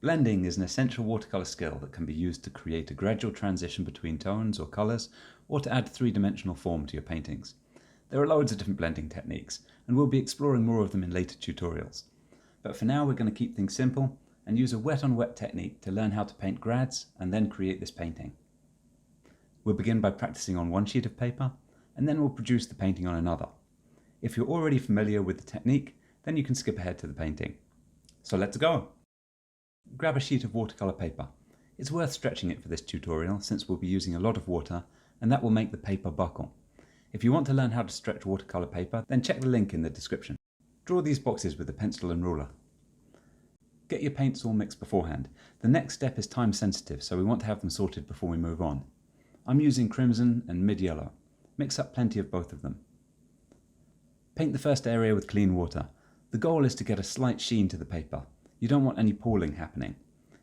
Blending is an essential watercolor skill that can be used to create a gradual transition between tones or colors, or to add three-dimensional form to your paintings. There are loads of different blending techniques, and we'll be exploring more of them in later tutorials. But for now, we're going to keep things simple and use a wet-on-wet technique to learn how to paint grads and then create this painting. We'll begin by practicing on one sheet of paper, and then we'll produce the painting on another. If you're already familiar with the technique, then you can skip ahead to the painting. So let's go! Grab a sheet of watercolor paper. It's worth stretching it for this tutorial since we'll be using a lot of water and that will make the paper buckle. If you want to learn how to stretch watercolor paper, then check the link in the description. Draw these boxes with a pencil and ruler. Get your paints all mixed beforehand. The next step is time sensitive, so we want to have them sorted before we move on. I'm using crimson and mid-yellow. Mix up plenty of both of them. Paint the first area with clean water. The goal is to get a slight sheen to the paper. You don't want any pooling happening.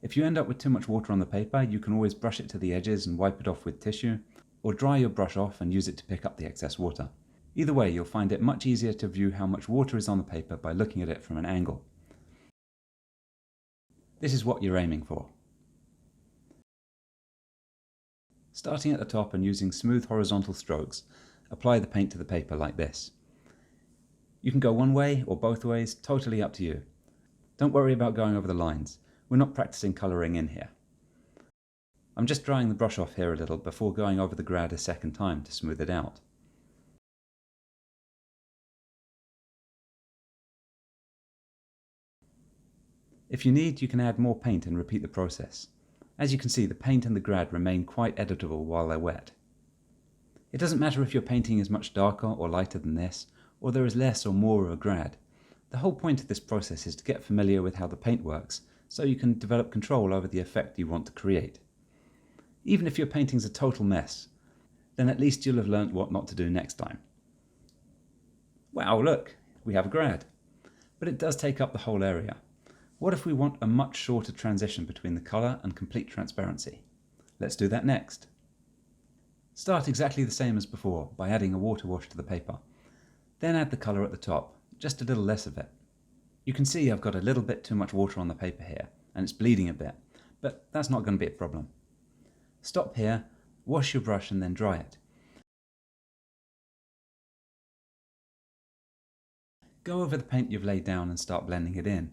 If you end up with too much water on the paper, you can always brush it to the edges and wipe it off with tissue, or dry your brush off and use it to pick up the excess water. Either way, you'll find it much easier to view how much water is on the paper by looking at it from an angle. This is what you're aiming for. Starting at the top and using smooth horizontal strokes, apply the paint to the paper like this. You can go one way or both ways, totally up to you. Don't worry about going over the lines. We're not practicing colouring in here. I'm just drying the brush off here a little before going over the grad a second time to smooth it out. If you need, you can add more paint and repeat the process. As you can see, the paint and the grad remain quite editable while they're wet. It doesn't matter if your painting is much darker or lighter than this, or there is less or more of a grad. The whole point of this process is to get familiar with how the paint works, so you can develop control over the effect you want to create. Even if your painting's a total mess, then at least you'll have learnt what not to do next time. Wow, look, we have a grad. But it does take up the whole area. What if we want a much shorter transition between the colour and complete transparency? Let's do that next. Start exactly the same as before by adding a water wash to the paper. Then add the colour at the top. Just a little less of it. You can see I've got a little bit too much water on the paper here, and it's bleeding a bit, but that's not going to be a problem. Stop here, wash your brush and then dry it. Go over the paint you've laid down and start blending it in.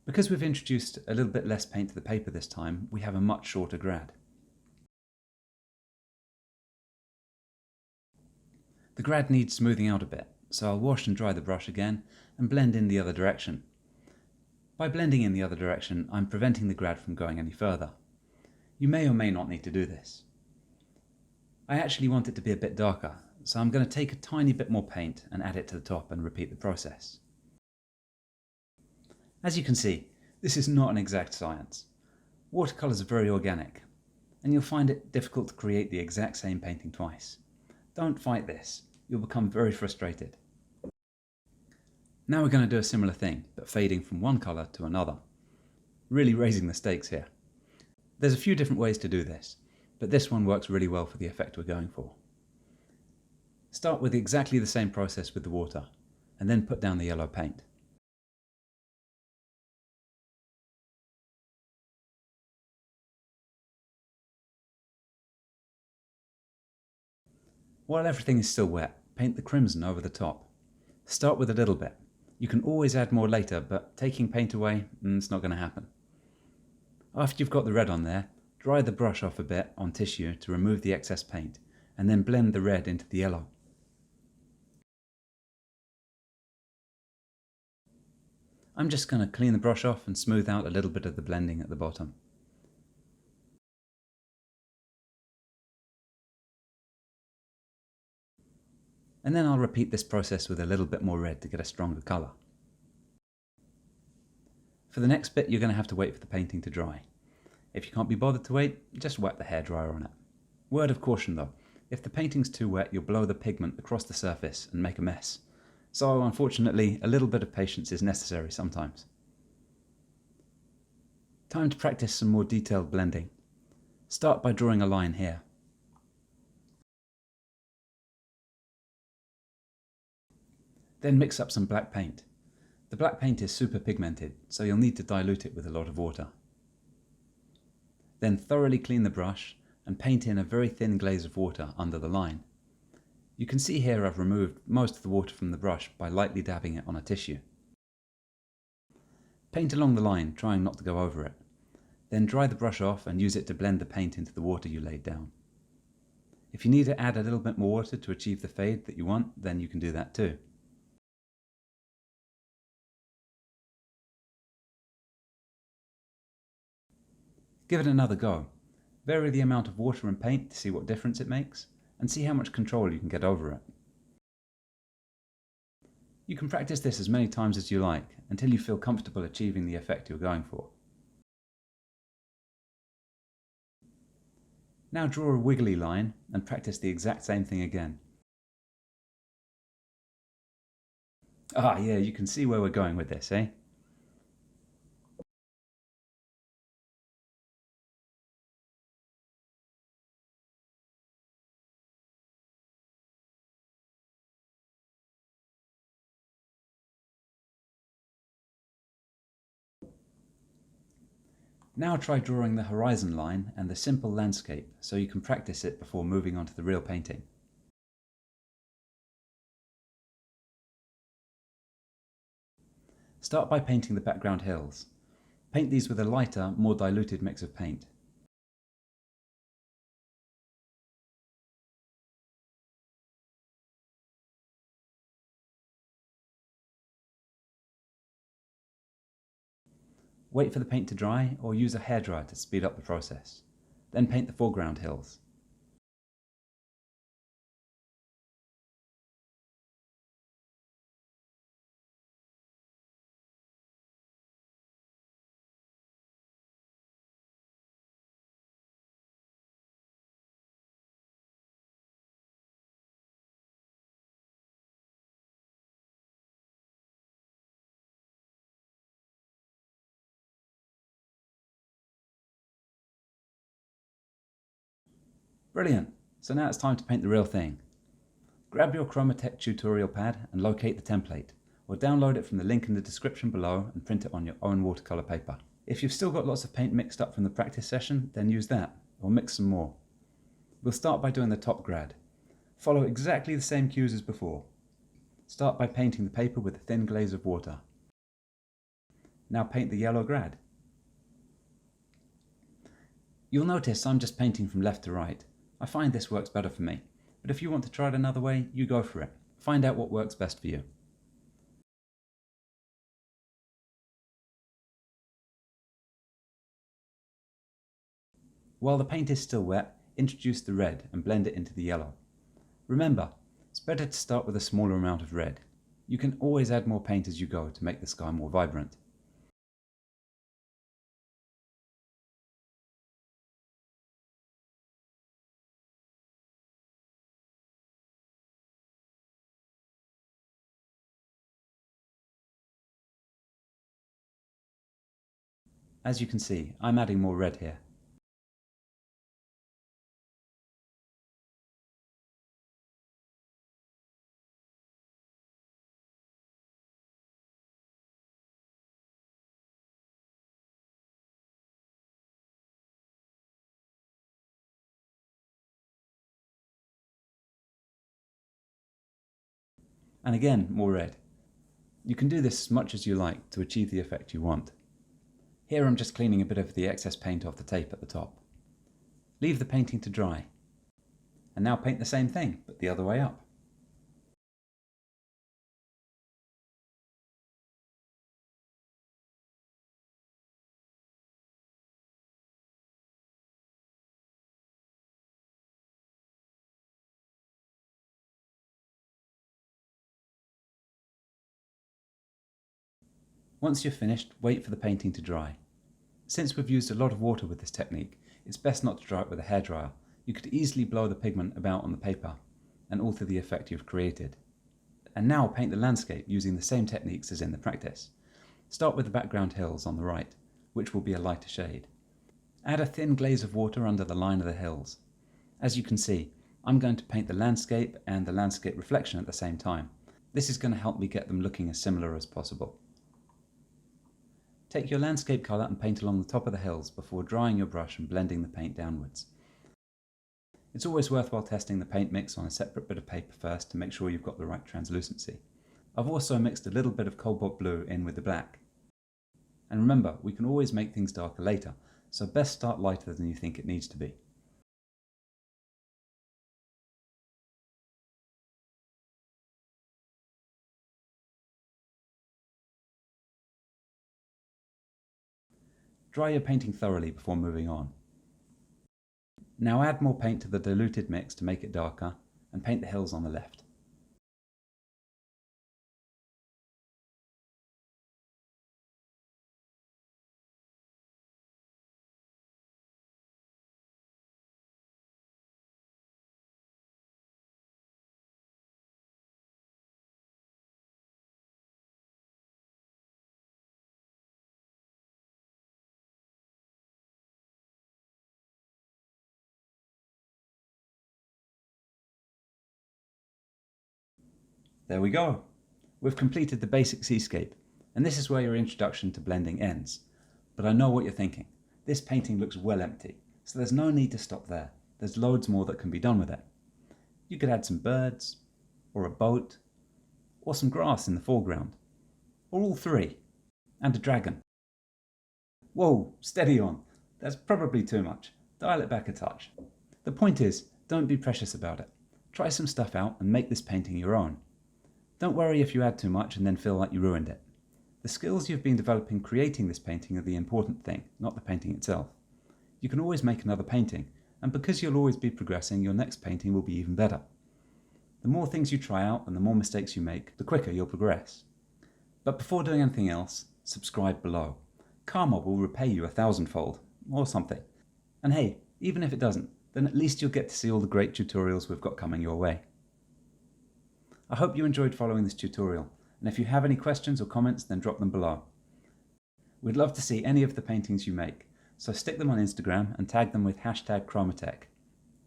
Because we've introduced a little bit less paint to the paper this time, we have a much shorter grad. The grad needs smoothing out a bit, so I'll wash and dry the brush again and blend in the other direction. By blending in the other direction, I'm preventing the grad from going any further. You may or may not need to do this. I actually want it to be a bit darker, so I'm going to take a tiny bit more paint and add it to the top and repeat the process. As you can see, this is not an exact science. Watercolours are very organic, and you'll find it difficult to create the exact same painting twice. Don't fight this. You'll become very frustrated. Now we're going to do a similar thing, but fading from one colour to another. Really raising the stakes here. There's a few different ways to do this, but this one works really well for the effect we're going for. Start with exactly the same process with the water, and then put down the yellow paint. While everything is still wet, paint the crimson over the top. Start with a little bit. You can always add more later, but taking paint away, it's not going to happen. After you've got the red on there, dry the brush off a bit on tissue to remove the excess paint, and then blend the red into the yellow. I'm just going to clean the brush off and smooth out a little bit of the blending at the bottom. And then I'll repeat this process with a little bit more red to get a stronger colour. For the next bit, you're going to have to wait for the painting to dry. If you can't be bothered to wait, just wet the hairdryer on it. Word of caution though, if the painting's too wet, you'll blow the pigment across the surface and make a mess. So unfortunately, a little bit of patience is necessary sometimes. Time to practice some more detailed blending. Start by drawing a line here. Then mix up some black paint. The black paint is super pigmented, so you'll need to dilute it with a lot of water. Then thoroughly clean the brush and paint in a very thin glaze of water under the line. You can see here I've removed most of the water from the brush by lightly dabbing it on a tissue. Paint along the line, trying not to go over it. Then dry the brush off and use it to blend the paint into the water you laid down. If you need to add a little bit more water to achieve the fade that you want, then you can do that too. Give it another go. Vary the amount of water and paint to see what difference it makes, and see how much control you can get over it. You can practice this as many times as you like, until you feel comfortable achieving the effect you're going for. Now draw a wiggly line and practice the exact same thing again. Ah yeah, you can see where we're going with this, eh? Now try drawing the horizon line and the simple landscape so you can practice it before moving on to the real painting. Start by painting the background hills. Paint these with a lighter, more diluted mix of paint. Wait for the paint to dry or use a hairdryer to speed up the process. Then paint the foreground hills. Brilliant! So now it's time to paint the real thing. Grab your Chromatek tutorial pad and locate the template, or download it from the link in the description below and print it on your own watercolor paper. If you've still got lots of paint mixed up from the practice session, then use that, or mix some more. We'll start by doing the top grad. Follow exactly the same cues as before. Start by painting the paper with a thin glaze of water. Now paint the yellow grad. You'll notice I'm just painting from left to right. I find this works better for me, but if you want to try it another way, you go for it. Find out what works best for you. While the paint is still wet, introduce the red and blend it into the yellow. Remember, it's better to start with a smaller amount of red. You can always add more paint as you go to make the sky more vibrant. As you can see, I'm adding more red here. And again, more red. You can do this as much as you like to achieve the effect you want. Here I'm just cleaning a bit of the excess paint off the tape at the top. Leave the painting to dry. And now paint the same thing, but the other way up. Once you're finished, wait for the painting to dry. Since we've used a lot of water with this technique, it's best not to dry it with a hairdryer. You could easily blow the pigment about on the paper and alter the effect you've created. And now paint the landscape using the same techniques as in the practice. Start with the background hills on the right, which will be a lighter shade. Add a thin glaze of water under the line of the hills. As you can see, I'm going to paint the landscape and the landscape reflection at the same time. This is going to help me get them looking as similar as possible. Take your landscape colour and paint along the top of the hills before drying your brush and blending the paint downwards. It's always worthwhile testing the paint mix on a separate bit of paper first to make sure you've got the right translucency. I've also mixed a little bit of cobalt blue in with the black. And remember, we can always make things darker later, so best start lighter than you think it needs to be. Dry your painting thoroughly before moving on. Now add more paint to the diluted mix to make it darker, and paint the hills on the left. There we go! We've completed the basic seascape, and this is where your introduction to blending ends. But I know what you're thinking. This painting looks well empty, so there's no need to stop there. There's loads more that can be done with it. You could add some birds, or a boat, or some grass in the foreground, or all three, and a dragon. Whoa, steady on. That's probably too much. Dial it back a touch. The point is, don't be precious about it. Try some stuff out and make this painting your own. Don't worry if you add too much and then feel like you ruined it. The skills you've been developing creating this painting are the important thing, not the painting itself. You can always make another painting, and because you'll always be progressing, your next painting will be even better. The more things you try out and the more mistakes you make, the quicker you'll progress. But before doing anything else, subscribe below. Karma will repay you 1,000-fold, or something. And hey, even if it doesn't, then at least you'll get to see all the great tutorials we've got coming your way. I hope you enjoyed following this tutorial, and if you have any questions or comments, then drop them below. We'd love to see any of the paintings you make, so stick them on Instagram and tag them with #Chromatek.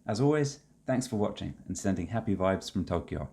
As always, thanks for watching and sending happy vibes from Tokyo.